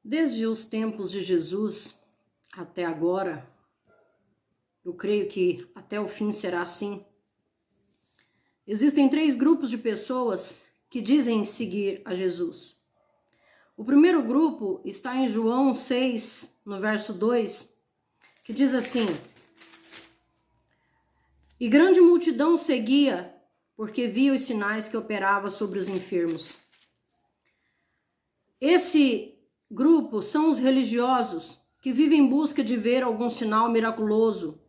Desde os tempos de Jesus até agora, eu creio que até o fim será assim. Existem 3 grupos de pessoas que dizem seguir a Jesus. O primeiro grupo está em João 6, no verso 2, que diz assim: E grande multidão o seguia, porque via os sinais que operava sobre os enfermos. Esse grupo são os religiosos que vivem em busca de ver algum sinal miraculoso.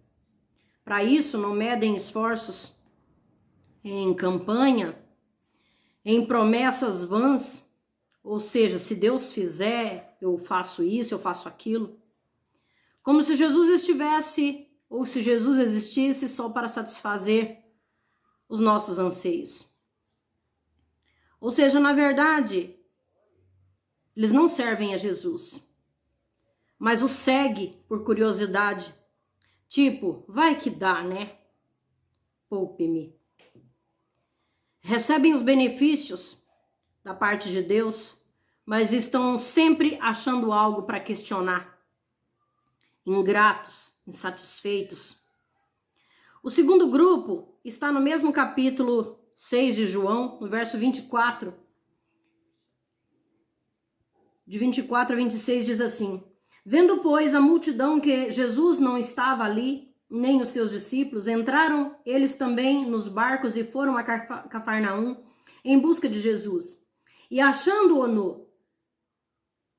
Para isso, não medem esforços em campanha, em promessas vãs, ou seja, se Deus fizer, eu faço isso, eu faço aquilo. Como se Jesus estivesse, ou se Jesus existisse só para satisfazer os nossos anseios. Ou seja, na verdade, eles não servem a Jesus, mas o segue por curiosidade. Tipo, vai que dá, né? Poupe-me. Recebem os benefícios da parte de Deus, mas estão sempre achando algo para questionar. Ingratos, insatisfeitos. O segundo grupo está no mesmo capítulo 6 de João, no verso 24. De 24 a 26 diz assim: Vendo, pois, a multidão que Jesus não estava ali, nem os seus discípulos, entraram eles também nos barcos e foram a Cafarnaum em busca de Jesus. E achando-o no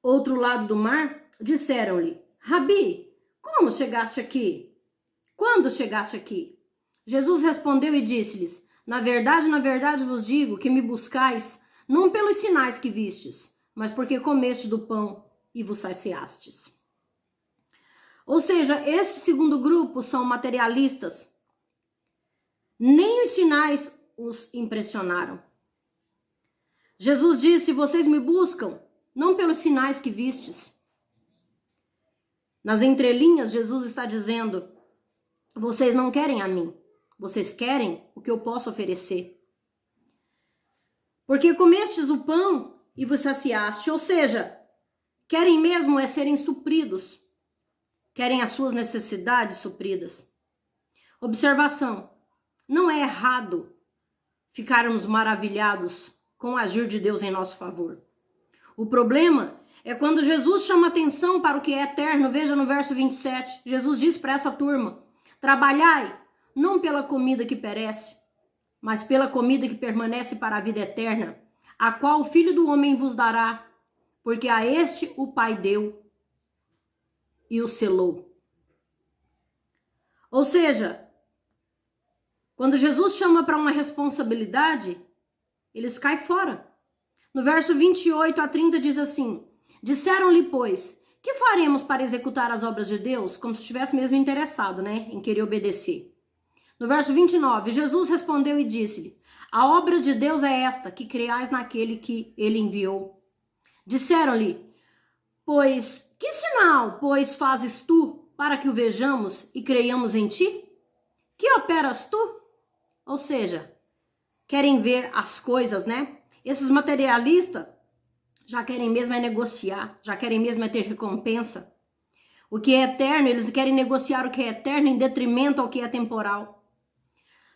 outro lado do mar, disseram-lhe: Rabi, como chegaste aqui? Quando chegaste aqui? Jesus respondeu e disse-lhes: na verdade vos digo que me buscais, não pelos sinais que vistes, mas porque comeste do pão e vos saciastes. Ou seja, esse segundo grupo são materialistas. Nem os sinais os impressionaram. Jesus disse: vocês me buscam, não pelos sinais que vistes. Nas entrelinhas, Jesus está dizendo: vocês não querem a mim, vocês querem o que eu posso oferecer. Porque comestes o pão e vos saciaste, ou seja, querem mesmo é serem supridos, querem as suas necessidades supridas. Observação: não é errado ficarmos maravilhados com o agir de Deus em nosso favor. O problema é quando Jesus chama atenção para o que é eterno. Veja no verso 27, Jesus diz para essa turma: trabalhai não pela comida que perece, mas pela comida que permanece para a vida eterna, a qual o Filho do Homem vos dará, porque a este o Pai deu e o selou. Ou seja, quando Jesus chama para uma responsabilidade, eles caem fora. No verso 28 a 30 diz assim: disseram-lhe, pois, que faremos para executar as obras de Deus? Como se estivesse mesmo interessado, né, em querer obedecer. No verso 29, Jesus respondeu e disse-lhe: a obra de Deus é esta, que creiais naquele que ele enviou. Disseram-lhe, pois, que sinal, pois, fazes tu para que o vejamos e creiamos em ti? Que operas tu? Ou seja, querem ver as coisas, né? Esses materialistas já querem mesmo é negociar, já querem mesmo é ter recompensa. O que é eterno, eles querem negociar o que é eterno em detrimento ao que é temporal.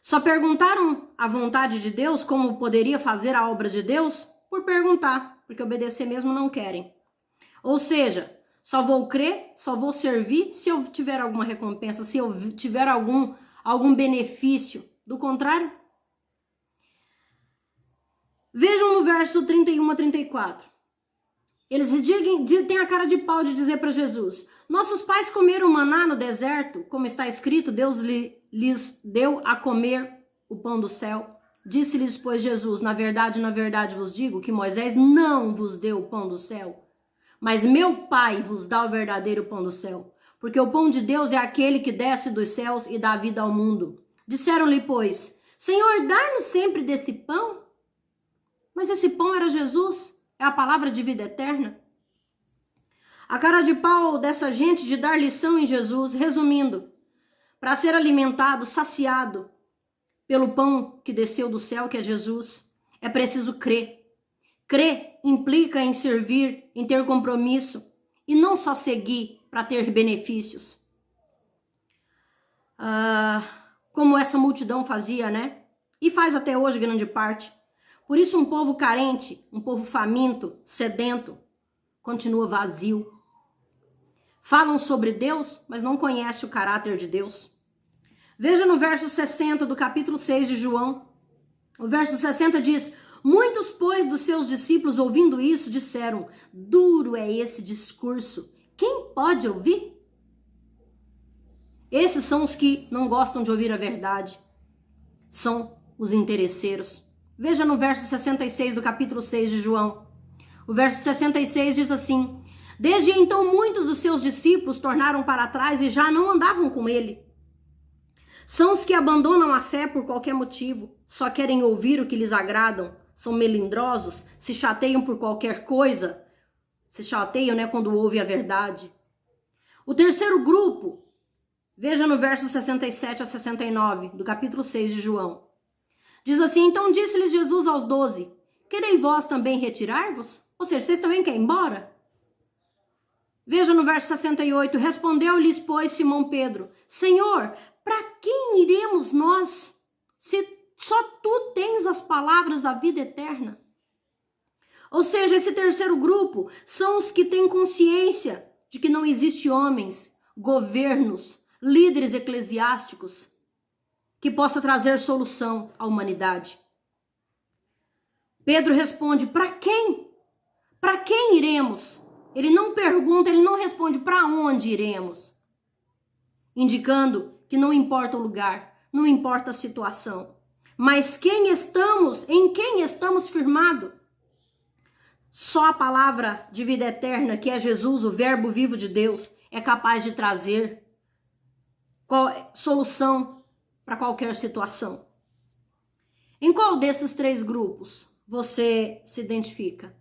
Só perguntaram a vontade de Deus, como poderia fazer a obra de Deus, por perguntar, porque obedecer mesmo não querem. Ou seja, só vou crer, só vou servir se eu tiver alguma recompensa, se eu tiver algum benefício. Do contrário, vejam no verso 31 a 34. Eles têm a cara de pau de dizer para Jesus: nossos pais comeram maná no deserto, como está escrito, Deus lhes deu a comer o pão do céu. Disse-lhes, pois, Jesus: na verdade vos digo que Moisés não vos deu o pão do céu, mas meu Pai vos dá o verdadeiro pão do céu, porque o pão de Deus é aquele que desce dos céus e dá vida ao mundo. Disseram-lhe, pois, Senhor, dá-nos sempre desse pão? Mas esse pão era Jesus, é a palavra de vida eterna. A cara de pau dessa gente de dar lição em Jesus. Resumindo, para ser alimentado, saciado pelo pão que desceu do céu, que é Jesus, é preciso crer. Crer implica em servir, em ter compromisso, e não só seguir para ter benefícios. Como essa multidão fazia, né? E faz até hoje grande parte. Por isso um povo carente, um povo faminto, sedento, continua vazio. Falam sobre Deus, mas não conhecem o caráter de Deus. Veja no verso 60 do capítulo 6 de João. O verso 60 diz: muitos, pois, dos seus discípulos, ouvindo isso, disseram: duro é esse discurso, quem pode ouvir? Esses são os que não gostam de ouvir a verdade. São os interesseiros. Veja no verso 66 do capítulo 6 de João. O verso 66 diz assim: desde então muitos dos seus discípulos tornaram para trás e já não andavam com ele. São os que abandonam a fé por qualquer motivo, só querem ouvir o que lhes agradam, são melindrosos, se chateiam por qualquer coisa, se chateiam, né, quando ouvem a verdade. O terceiro grupo, veja no verso 67 a 69 do capítulo 6 de João. Diz assim: então disse-lhes Jesus aos 12, quereis vós também retirar-vos? Ou seja, vocês também querem ir embora? Veja no verso 68, respondeu-lhes, pois, Simão Pedro: Senhor, para quem iremos nós, se só tu tens as palavras da vida eterna? Ou seja, esse terceiro grupo são os que têm consciência de que não existe homens, governos, líderes eclesiásticos que possa trazer solução à humanidade. Pedro responde: para quem? Para quem iremos? Ele não pergunta, ele não responde para onde iremos, indicando que não importa o lugar, não importa a situação, mas em quem estamos firmados. Só a palavra de vida eterna, que é Jesus, o verbo vivo de Deus, é capaz de trazer solução para qualquer situação. Em qual desses três grupos você se identifica?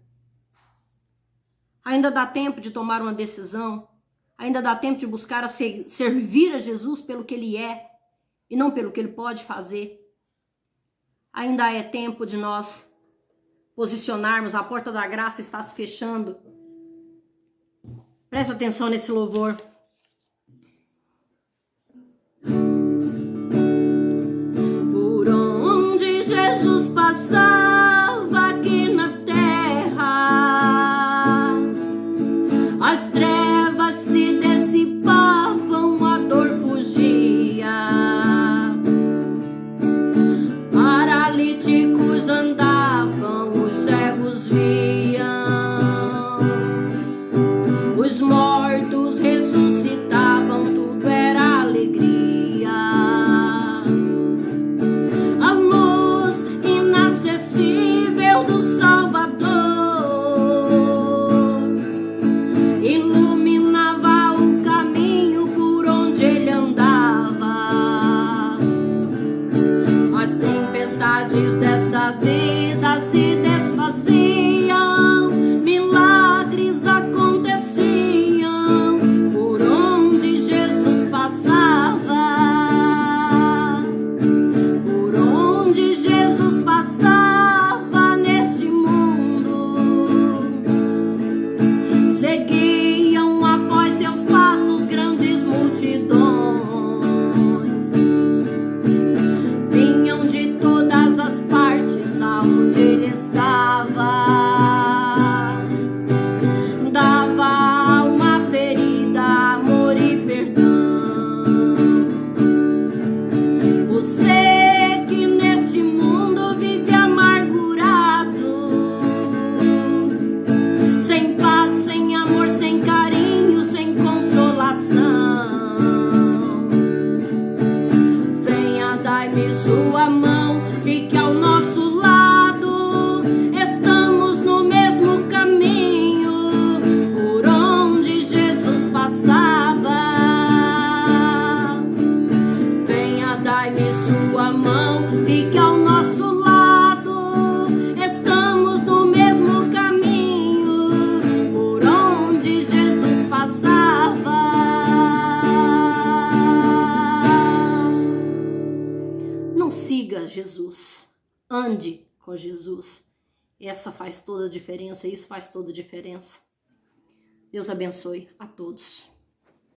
Ainda dá tempo de tomar uma decisão? Ainda dá tempo de buscar servir a Jesus pelo que ele é e não pelo que ele pode fazer? Ainda é tempo de nós posicionarmos, a porta da graça está se fechando. Preste atenção nesse louvor. Por onde Jesus passava aqui na terra, as trevas se dissipavam, a dor fugia, paralíticos andavam, os cegos viam, os mortos ressuscitavam, tudo era alegria. A luz inacessível do Salvador iluminava o caminho por onde ele andava. As tempestades dessa vida se desfaziam, milagres aconteciam por onde Jesus passava. Por onde Jesus passava neste mundo, seguiam após seus passos grandes multidões. Vinham de todas as partes aonde ele estava. Dava à alma ferida amor e perdão. Você que neste mundo vive amargurado, sem paz, sem amor, sem carinho, sem consolação, venha, dai-me sua mão, fique ao nosso lado, estamos no mesmo caminho, por onde Jesus passava. Venha, dai-me sua mão, fique ao nosso lado, estamos no mesmo caminho, por onde Jesus passava. Não siga Jesus, ande com Jesus. Essa faz toda a diferença, isso faz toda a diferença. Deus abençoe a todos.